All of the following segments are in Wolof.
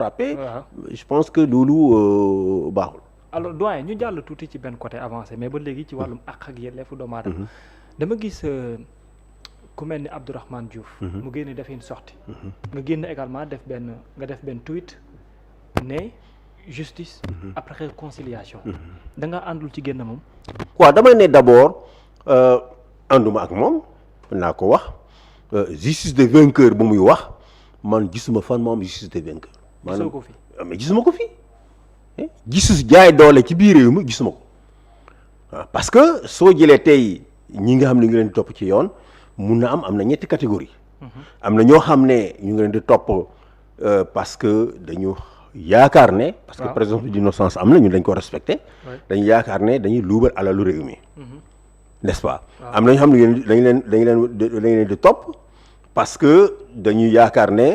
frappé. Je pense que loolu baaxul. alors doyen ñu jàll tuuti ci benn côté avancé mais ba léegi ci wàllum àq ak yelleefu doomu aadama dama gis ku mel ni Abdourahmane Diouf. mu génn def une sortie. nga génn également def benn tweet ne justice. après réconciliation. da nga àndul ci génn moom. waaw damay ne d'abord ànduma ak moom naa ko wax justice des vainqueurs bu muy wax man gisuma fan moom justice des vainqueurs. gisoo ko fi mais gisuma ko fi. gisus jaay doole ci biir réew mi gisuma ko waaw parce que soo jëlee tey ñi nga xam ne ñu ngi leen di topp ci yoon mun na am na ñetti catégorie am na ñoo xam ne ñu ngi leen di topp parce que dañu yaakaar ne parce que présomption d'innocence am na ñun dañ ko respecté dañu yaakaar ne dañuy luubal alalu réew mi n'est-ce pas am na ñoo xam ne dañu leen di topp parce que dañu yaakaar ne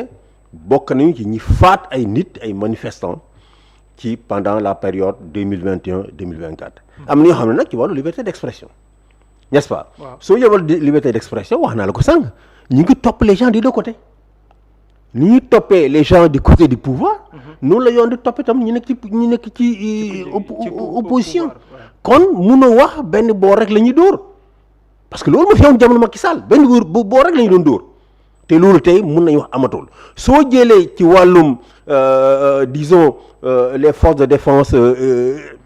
bokk nañu ci ñi faat ay nit ay manifestants ci pendant la période 2021-2024 am na ñoo xam ne nag ci wàllu liberté d'expression n'est-ce pas soo yebal liberté d'expression wax naa la ko sànq ñu ngi topp les gens des deux côtés ni ñuy toppee les gens du côté du pouvoir noonu la yoon di toppee tam ñu nekk ci opposition kon munoo wax benn boor rek la ñuy dóor parce que loolu ma fi woon jamono Macky Sall benn boor rek la ñu doon dóor te loolu tey mun nañu wax amatul soo jëlee ci wàllum disons les forces de défense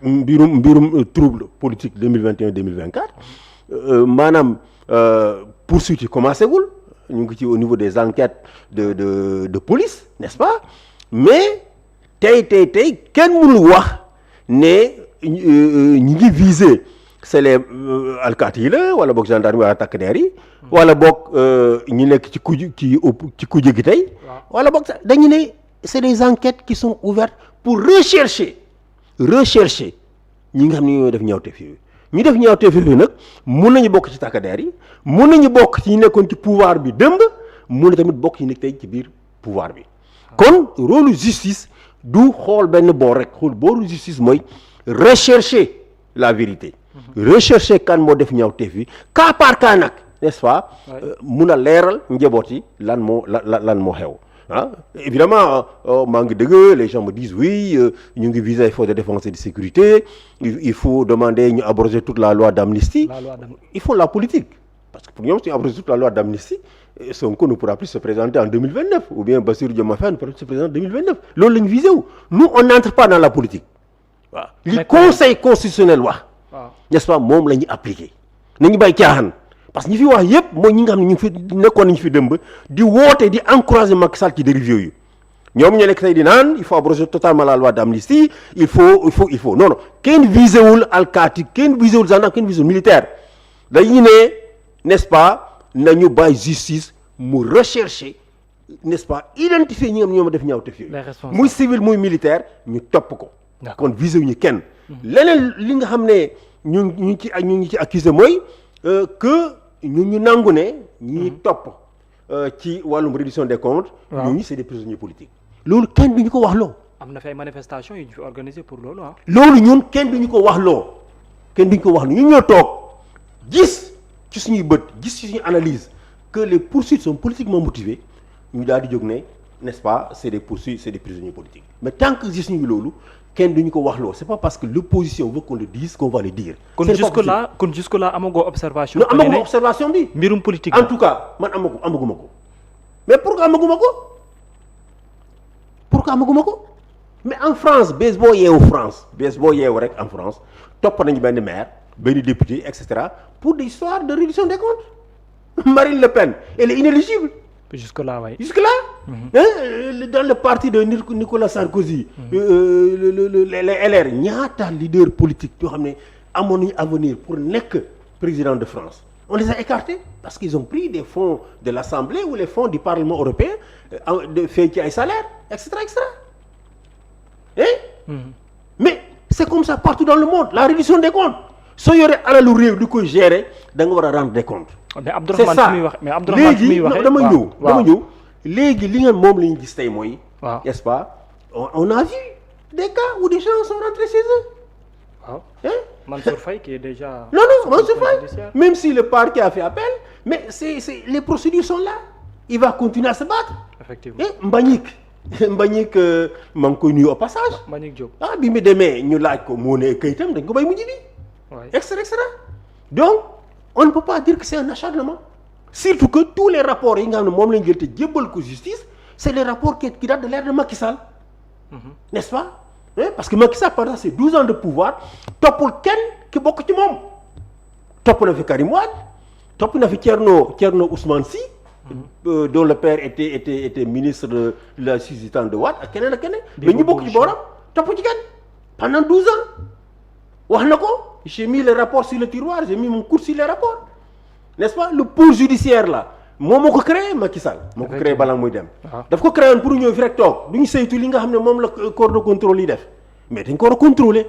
mbirum trouble politique 2021-2024 maanaam poursuite yi commencé gul ñu ngi ci au niveau des enquêtes de police n'est-ce pas mais tey kenn mënul wax ne ñi ngi viser c'est les alkaati yi la wala boog gendarme wala takk der yi wala boog ñu nekk ci kuje gi tey wala boog dañu ne c'est des enquêtes qui sont ouvertes pour rechercher ñi nga xam ne ñoo def ñaawteef yooyu ñu def ñaawteef yooyu nag mun nañu bokk ci takk der yi mun nañu bokk ci ñu nekkoon ci pouvoir bi démb mun na tamit bokk ci nekk tey ci biir pouvoir bi kon rôle justice du xool benn boor rek xool booru justice mooy rechercher la vérité rechercher kan moo def ñaawteef yi cas par cas nag n'est-ce pas mun a leeral njaboot yi lan moo xew évidemment maa ngi dëgg les gens me disent oui ñu ngi viser les forces de défense et de sécurité il faut demander ñu abroger toute la loi d'amnistie il faut la politique parce que pour ñoom suñu abroger toute la loi d'amnistie Sonko ne pourra plus se présenter en 2029 ou bien Bassirou Diomaye Faye ne pourra plus se présenter en 2029 loolu la ñu visé wu nous on n'entre pas dans la politique waaw li conseil constitutionnel wax n'est-ce pas moom la ñuy appliquer nañu bàyyi caaxaan parce que ñi fi wax yépp mooy ñi nga xam ne ñu fi nekkoon nañu fi dëmb di woote di encourager Macky Sall ci dérive yooyu ñoom ñu nekk tey di naan il faut abroger totalement la loi d'amnistie il faut non kenn visewul alkaati kenn visewul gendarme kenn visewul militaire dañu ne n'est-ce pas nañu bàyyi justice mu rechercher n'est-ce pas identifier ñi nga xam ne ñoo ma def ñaawteef yooyu muy civil muy militaire ñu topp ko kon visewuñu kenn leneen li nga xam ne ñu ngi ci accusé mooy que ñu nangu ne ñi topp ci wàllum reddition des comptes ñooñu c'est des prisonniers politiques loolu kenn duñu ko wax loo am na fi ay manifestations yu ñu fi organisé pour loolu loolu ñun kenn duñu ko wax loo ñun ñoo toog gis ci suñuy bët gis ci suñuy analyse que les poursuites sont politiquement motivées ñu daal di jóg ne n'est-ce pas c'est des poursuites c'est des prisonniers politiques mais tant que gis ñu loolu kenn duñu ko wax loo c'est pas parce que l'opposition veut qu'on le dise qu'on va le dire. kon jusque là amagoo observation. non amaguma observation bi. mbirum politique en tout cas man amaguma ko mais pourquoi amaguma ko mais en France bés boo yeewu rek en France topp nañu benn maire benn député et cetera pour des histoires de reddition des comptes Marine Le Pen elle est inéligible. Jusque là. Dans le parti de Nicolas Sarkozy. Les LR ñaata leader politique yoo xam ne amoon nañu avenir pour nekk président de France on les a écartés parce qu'ils ont pris des fonds de l'Assemblée ou les fonds du Parlement européen de fay ci ay salaires et cetera. Mais c'est comme ça partout dans le monde la reddition des comptes soo yoree alalu réew di koy gérer da nga war a rendre des comptes. mais Abdourahmane fi muy waxee dama ñëw léegi li nga moom la ñu gis tey mooy. n'est-ce pas on a vu des cas où des gens sont rentrés chez eux. Mansour Faye qui est déjà. non Mansour Faye même si le parquet a fait appel mais c'est les procédures sont là il va continuer à se battre. effectivement Mbagnick Mbagnick maa ngi koy nuyu au passage. Mbagnick Diop. ah bi mu demee ñu laaj ko moo ne kayitam dañ ko bay mu ñibbi. waay extra. Donc on ne peut pas dire que c'est un acharnement. Surtout que tous les rapports yi nga xam ne moom lañ jël te jébbal ko justice c'est les rapports qui datent de l'ère de Macky Sall. N'est-ce pas? Parce que Macky Sall pendant ses 12 ans de pouvoir toppul kenn ki bokk ci moom. topp na fi Karim Wade topp na fi Thierno Ousmane Sy. dont le père était ministre de la justice du temps de Wade ak keneen ak keneen. mais ñu bokk ci booram topp ci kenn pendant 12 ans. wax na ko j'ai mis les rapports sur le tiroir j'ai mis mon coude sur les rapports n'est-ce pas le pôle judiciaire là moom moo ko créé Macky Sall moo ko créé balaa muy dem. daf ko créé woon pour ñëw fi rek toog du ñu saytu li nga xam ne moom la corps de contrôle yi def mais dañ ko war a contrôler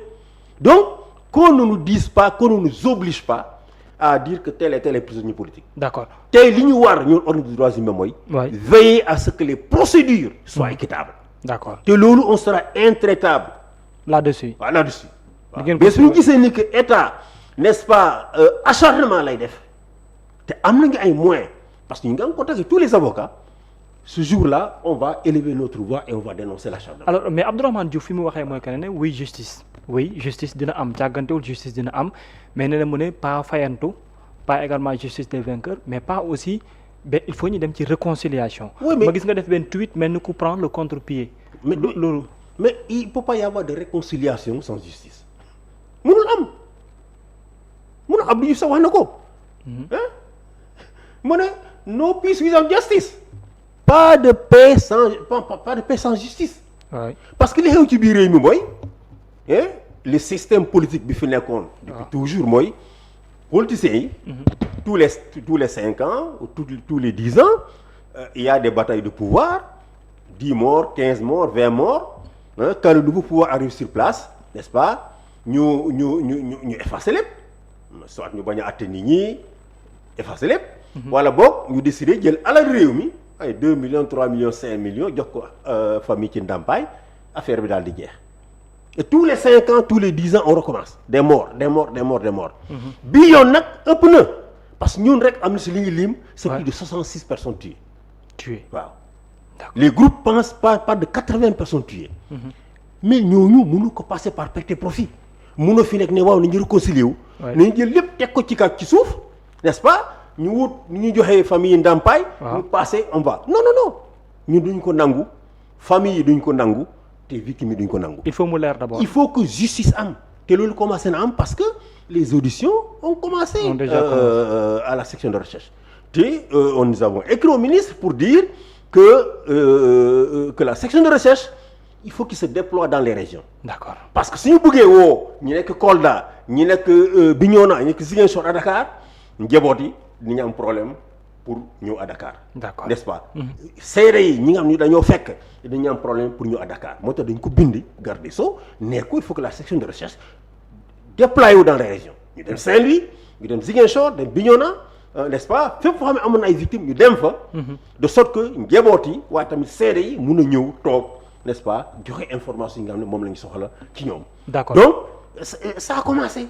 donc qu'on ne nous dise pas qu'on ne nous oblige pas à dire que tel et tel est prisonnier politique. D'accord. tey li ñu war ñun ordre des droits humains mooy. veiller à ce que les procédures soient équitables. D'accord. te loolu on sera intraitable. là-dessus. waaw là-dessus. waaw mais suñu gisee ni que état n'est-ce pas acharnement lay def te am nañu ay moyens parce que ñu ngi en contact avec tous les avocats ce jour-là on va élever notre voix et on va dénoncer l'acharnement. alors mais Abdourahmane Diouf fi mu waxee mooy que ne oui justice dina am jàggantewul justice dina am mais nee na mu ne pas fayantu pas également justice des vainqueurs mais pas aussi il faut ñu dem ci réconciliation. oui mais ma gis nga def benn tweet mel ni ku prend le contre-pied. mais loolu. mais il peut pas y avoir de réconciliation sans justice. mënul am du ñu sax wax na ko. mu ne no peace without justice. pas de paix sans justice. oui parce que li xew ci biir réew mi mooy le système politique bi fi nekkoon. depuis toujours mooy politiciens yi. tous les 5 ans ou tous les 10 ans il y a des batailles de pouvoir 10 morts 15 morts 20 morts quand le nouveau pouvoir arrive sur place n'est-ce pas. ñu effacer lépp soit ñu bañ a àtte nit ñi effacer lépp. wala boog ñu décider jël alal réew mi ay 2 millions 3 millions 5 millions jox ko famille ci ndàmpaay affaire bi daal di jeex. et tous les 5 ans tous les 10 ans on recommence des morts. bii yoon nag ëpp na parce que ñun rek am na si li ñu lim. c'est plus de 66 personnes tuées. waaw les groupes pensent pas de 80 personnes tuées. mais ñooñu mënu ko passer par perte profit. mënoo fi nekk ne waaw nañu réconcilier wu. nañu jël lépp teg ko ci suuf n'est-ce pas ñu wut ñu joxee famille yi ndàmpaay. ñu passé on va non ñun duñ ko nangu famille yi duñ ko nangu te victimes yi duñ ko nangu. il faut mu leer d'abord. il faut que justice am te loolu commencé na am parce que les auditions ont commencé. À la section de recherche. te nous avons écrit au ministre pour dire que la section de recherche. il faut qu'il se déploie dans les régions. D'accord. Parce que suñu bëggee woo ñi nekk Kolda ñi nekk Bignona ñi nekk Ziguinchor à Dakar njaboot yi dinañu am problème pour ñëw à Dakar. D'accord. N'est-ce pas. seede yi ñi nga xam ni dañoo fekk dañu am problème pour ñëw à Dakar moo tax dañ ko bindi garde des Sceaux ne ko il faut que la section de recherche déploie wu dans les régions ñu dem Saint-Louis ñu dem Ziguinchor dem Bignona n'est-ce pas fépp foo xam ne amoon na ay victimes ñu dem fa. de sorte que njaboot yi waaye tamit seede yi mun a ñëw toog. n'est-ce pas joxe information yi nga xam ne moom la ñu soxla ci ñoom. D'accord. Donc ça a commencé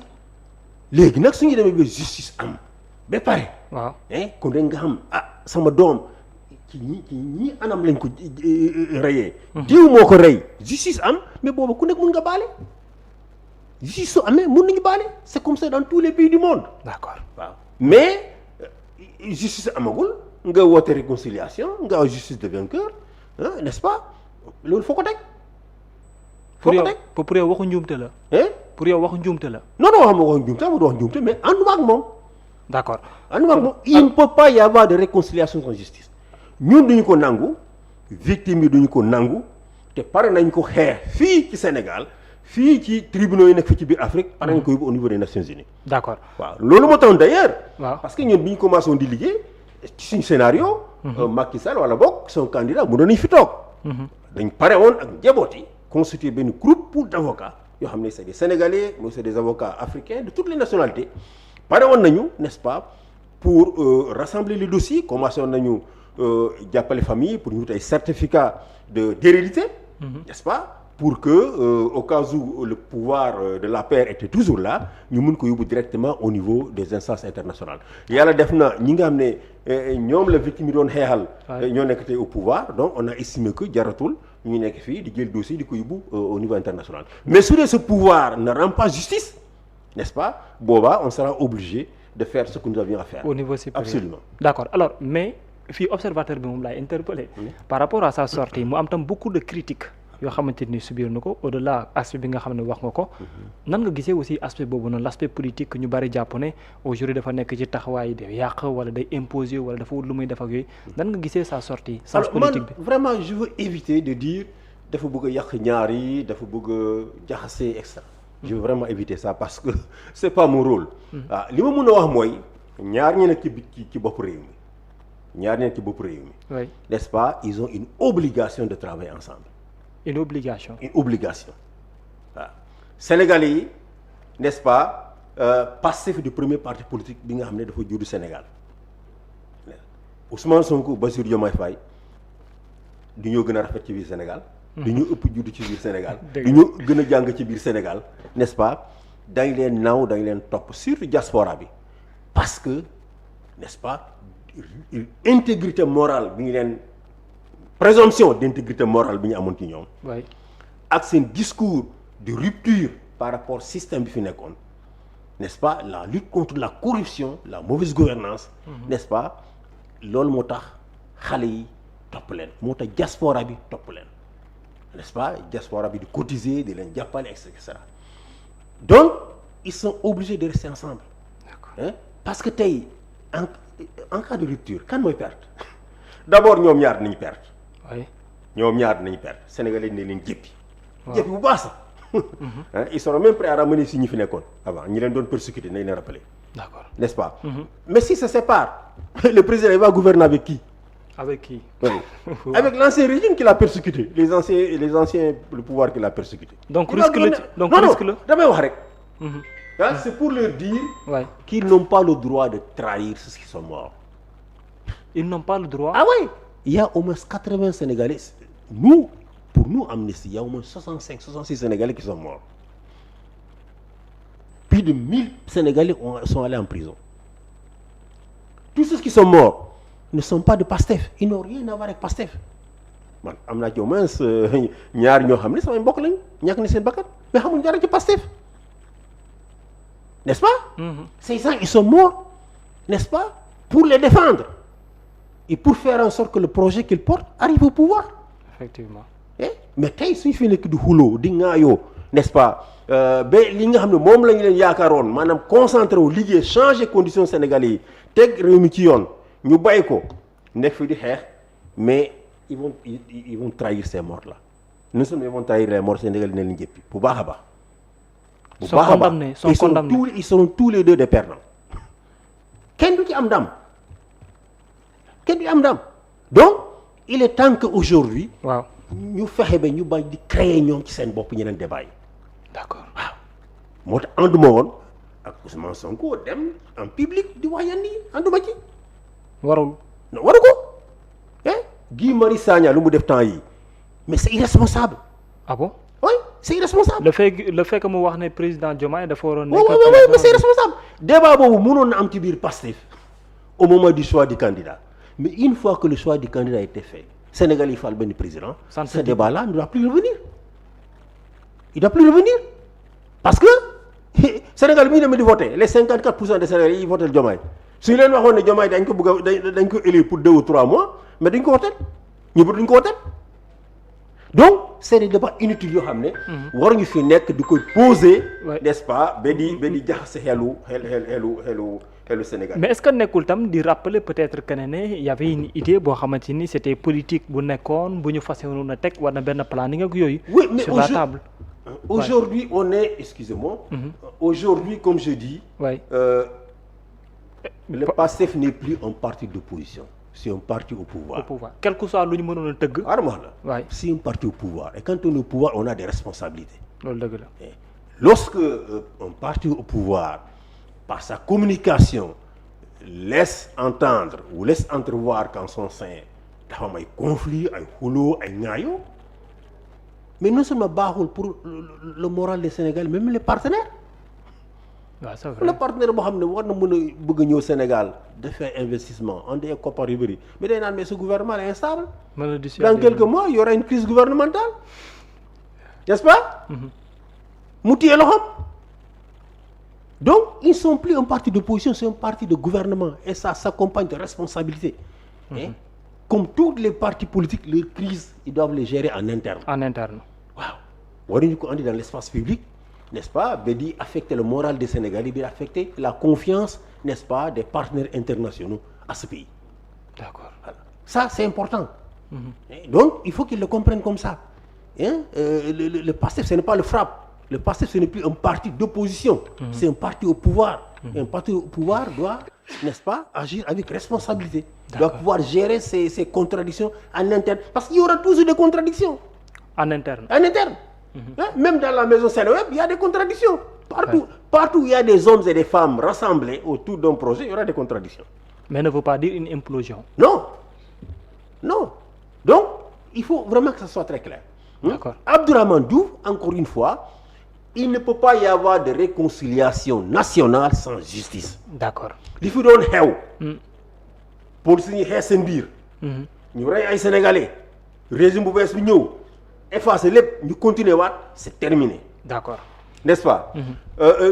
léegi nag su ñu demee ba justice am ba pare. waaw kon dañ nga xam sama doom ci ñi anam lañ ko reyee. diw moo ko rey justice am mais booba ku nekk mun nga baale justice su amee mun nañu baale c'est comme ça dans tous les pays du monde. D'accord waaw mais justice amagul nga woote réconciliation nga wax justice de vainqueur n'est-ce pas. loolu foo ko teg. pour yow waxu njuumte la. pour yow waxu njuumte la. non waxu njuumte mais ànduma ak moom. d'accord ànduma ak moom il ne peut pas y avoir de réconciliation sans justice. ñun duñu ko nangu victimes yi duñu ko nangu te pare nañ ko xeex fii ci Sénégal fii ci tribunaux yi nekk fii ci biir Afrique pare nañ ko yóbbu au niveau des Nations Unies. D'accord waaw loolu moo taxoon d'ailleurs. waaw parce que ñun bi ñu commencé woon di liggéey ci suñu scénario. Macky Sall wala boog son candidat mu doon nañ fi toog. dañ pare woon ak njaboot yi constitué benn groupe pour d'avocats yoo xam ne c'est des Sénégalais mais c'est des avocats africains de toutes les nationalités pare woon nañu n'est-ce pas pour rassembler les dossiers commencé woon nañu jàppale famille pour ñu wut ay certificat d'hérédité n'est-ce pas pour que au cas où le pouvoir de la paix était toujours là ñu mun ko yóbbu directement au niveau des instances internationales yàlla def na ñi nga xam ne ñoom la victime yi doon xeexal ñoo nekk tey au pouvoir donc on a estimé que jaratul ñu nekk fii di jël dossier di ko yóbbu au niveau international mais su dee ce pouvoir ne rend pas justice n'est-ce pas boobaa on sera obligé de faire ce que nous avions à faire. Au niveau supérieur. Absolument. D'accord alors mais fii observateur bi moom laay interpellé. Par rapport à sa sortie mu am tam beaucoup de critiques yoo xamante ni subir na ko au-delà aspect bi nga xam ne wax nga ko. nan nga gisee aussi aspect boobu noonu l'aspect politique ñu bari jàpp ne aujourd'hui dafa nekk ci taxawaay day yàq wala day imposer wala dafa wut lu muy def ak yooyu nan nga gisee sa sortie. sens politique bi vraiment je veux éviter de dire dafa bëgg a yàq ñaar yi dafa bëgg a jaxase et cetera. Je veux vraiment éviter ça parce que c'est pas mon rôle. li ma mën a wax mooy ñaar ñi nekk ci bopp réew mi ñaar ñi nekk ci bopp réew mi. oui n'est-ce pas ils ont une obligation de travailler ensemble. une obligation. Une obligation waaw Sénégalais yi n'est-ce pas Pastef du premier parti politique bi nga xam ne dafa juddu Sénégal Ousmane Sonko Bassirou Diomaye Faye du ñoo gën a rafet ci biir Sénégal. du ñu ëpp juddu ci biir Sénégal. du ñu gën a jàng ci biir Sénégal n'est-ce pas dañ leen naw dañ leen topp surtout diaspora bi parce que n'est-ce pas intégrité morale bi ñu leen présomption d'intégrité morale bi ñu amoon ci ñoom. oui ak seen discours de rupture par rapport système bi fi nekkoon n'est-ce pas la lutte contre la corruption la mauvaise gouvernance n'est-ce pas loolu moo tax xale yi topp leen moo tax diaspora bi topp leen n'est-ce pas diaspora bi di cotiser di leen jàppale et cetera donc ils sont obligés de rester ensemble. D'accord. Parce que tey en cas de rupture kan mooy perte d'abord ñoom ñaar dinañ perte. oui ñoom ñaar dinañ perte Sénégalais ne leen jéppi. jéppi bu baax sax. Ils seront même prêts à ramener si ñi fi nekkoon avant ñi leen doon persécuter nañ leen rappeler. D'accord. N'est-ce pas. Mais si ça se sépare le président il va gouverner avec qui. Avec qui? Oui. Avec l'ancien régime qui l'a persécuté les anciens le pouvoir qui l'a persécuté. donc risque la donc risque la damay wax rek. C'est pour leur dire. Ouais. Qu'ils n'ont pas le droit de trahir ceux qui sont morts. Ils n'ont pas le droit. Ah oui. Il y a au moins 80 Sénégalais. Pour nous, Amnesty, il y a au moins 66 Sénégalais qui sont morts. Plus de 1000 Sénégalais sont allés en prison. Tous ceux qui sont morts ne sont pas de Pastef. Ils n'ont rien à voir avec Pastef. Man am naa ci au moins ñaar ñoo xam ne samay mbokk lañu ñàkk na seen bakkan mais xamuñ dara ci Pastef. N'est-ce pas? Ces gens ils sont morts, n'est-ce pas? Pour les défendre et pour faire en sorte que le projet qu'ils portent arrive au pouvoir. Effectivement. Mais tey suñu fi nekk di xuloo di ŋaayoo n'est-ce pas ba li nga xam ne moom la ñu leen yaakaaroon maanaam concentré wu liggéey changer conditions sénégalais yi teg réew mi ci yoon ñu bàyyi ko nekk fi di xeex mais ils vont trahir ces morts là non seulement ils vont trahir les morts sénégalais ne leen jëppi bu baax a baax. bu baax a baax sont condamnés. ils seront tous les deux des perdants kenn du ci am ndam kenn du am ndam donc il est temps que aujourd'hui waaw ñu fexe ba ñu bañ di créer ñoom ci seen bopp ñeneen débat yi. d'accord waaw moo tax ànduma woon ak Ousmane Sonko dem en public di wax yenn yi ànduma ci. warul. non waru ko Guy Marius Sagna lu mu def temps yi mais c'est irresponsable. Ah bon? Oui c'est irresponsable. le fait que mu wax ne président Diomaye dafa waroon nekk. oui mais c'est irresponsable. débat boobu mënoon na am ci biir Pastef au moment du choix du candidat mais une fois que le choix du candidat a été fait Sénégal yi fal benn président. ce débat-là ne doit plus revenir. Il doit plus revenir parce que Sénégal bi ñu demee di voter les 54% des Sénégalais yi voté Diomaye su ñu leen waxoon ne Diomaye dañ ko bëgg a dañ ko élire pour 2 ou 3 mois mais dañ ko voté ñu bëri dañ ko voté donc c'est des débats inutiles yoo xam ne. waruñu fi nekk di koy poser. n'est-ce pas ba di jaxase xelu Sénégal. mais est-ce que nekkul tam di rappeler peut-être que ne y avait une idée boo xamante ni c'était politique bu nekkoon bu ñu fas yéenoon a teg war na benn planning ak yooyu. oui mais sur la table. Aujourd'hui on est excusez-moi. Aujourd'hui comme je dis. Ouais. Le PASTEF n'est plus un parti d'opposition. C'est un parti au pouvoir. Au pouvoir. Quel que soit lu ñu mënoon a tëgg. Ouais. C'est un parti au pouvoir et quand on est au pouvoir on a des responsabilités. loolu dëgg la. Lorsque un parti au pouvoir par sa communication laisse entendre ou laisse entrevoir qu'en son sein dafa am ay conflits ay xuloo ay ŋaayoo mais non seulement baaxul pour le moral des Sénégalais même les partenaires waaw c'est le vrai partenaire boo xam ne war na mën a bëgg a ñëw Sénégal def ay investissement en des koppar yu bëri mais day naan mais ce gouvernement est instable. mën na dans quelques mois il y aura une crise gouvernementale n'est-ce pas. mu téye loxoom. donc ils ne sont plus un parti d'opposition c'est un parti de gouvernement et ça s'accompagne de responsabilités. Et comme tous les partis politiques leurs crises ils doivent les gérer en interne. en interne. waaw waruñu ko andi dans l'espace public n'est-ce pas ba di affecter le moral des Sénégalais di affecter la confiance n'est-ce pas des partenaires internationaux à ce pays. D'accord. Voilà. Ça c'est important. Et donc il faut qu'ils le comprennent comme ça. Le PASTEF ce n'est pas le FRAPP. Le PASTEF ce n'est plus un parti d'opposition. C'est un parti au pouvoir. Et un parti au pouvoir doit, n'est-ce pas, agir avec responsabilité. Doit pouvoir gérer ses contradictions en interne. Parce qu'il y aura toujours des contradictions. En interne. En interne. Même dans la maison Seneweb, il y a des contradictions. Partout où il y a des hommes et des femmes rassemblés autour d'un projet, il y aura des contradictions. Mais ne veut pas dire une implosion. Non. Non. Donc, il faut vraiment que ça soit très clair. D'accord. Abdourahmane Diouf, encore une fois, il ne peut pas y avoir de réconciliation nationale sans justice. D'accord. li fi doon xew. police ñi xeex seen biir. ñu rey ay sénégalais. régime bu bees bi ñëw. effacer lépp ñu continuer waat c'est terminé. D'accord. n'est-ce pas.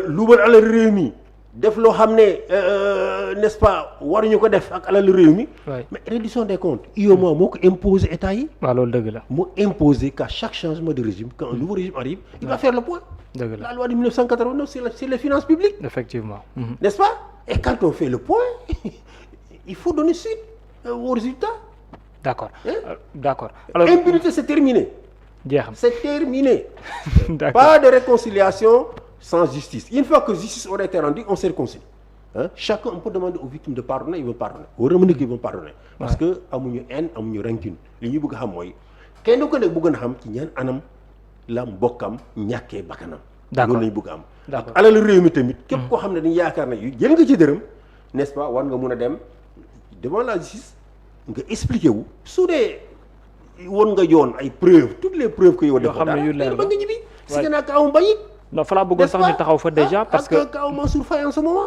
luubal alal réew mi def loo xam ne n'est-ce pas waruñu ko def ak alal réew mi. mais reddition des comptes UEMOA moo ko imposer état yi. waaw loolu dëgg la. moo imposer qu'à chaque changement de régime quand un nouveau régime arrive il va faire le point. dëgg la la loi de 1989 c'est les finances publiques. effectivement. N'est-ce pas. Et quand on fait le point il faut donner suite aux résultats. D'accord. D'accord. Alors impunité c'est terminé. jeexam c'est terminé. D'accord. Pas de réconciliation sans justice. Une fois que justice aura été rendue on se réconcilie. Chacun on peut demander aux victimes de pardonner ils vont pardonner. war na mën a ils vont pardonner. parce que amuñu haine amuñu rancune li ñu bëgg a xam mooy kenn ku nekk bëgg na xam ci ñaan anam la mbokkam ñàkkee bakkanam. D'accord loolu la ñu bëgg a am. D'accord. alal réew mi tamit. képp koo xam ne dañu yaakaar ne jël nga ci dërëm n'est-ce pas war nga mun a dem devant la justice nga expliquer wu su dee woon nga yoon ay preuves toutes les preuves que yow. yoo xam ne yu leer la ba nga ñibbi. si nga naa kaaw mbañit. non fa laa bëggoon sax ñu taxaw fa déjà parce que kaaw Mansour Faye en ce moment.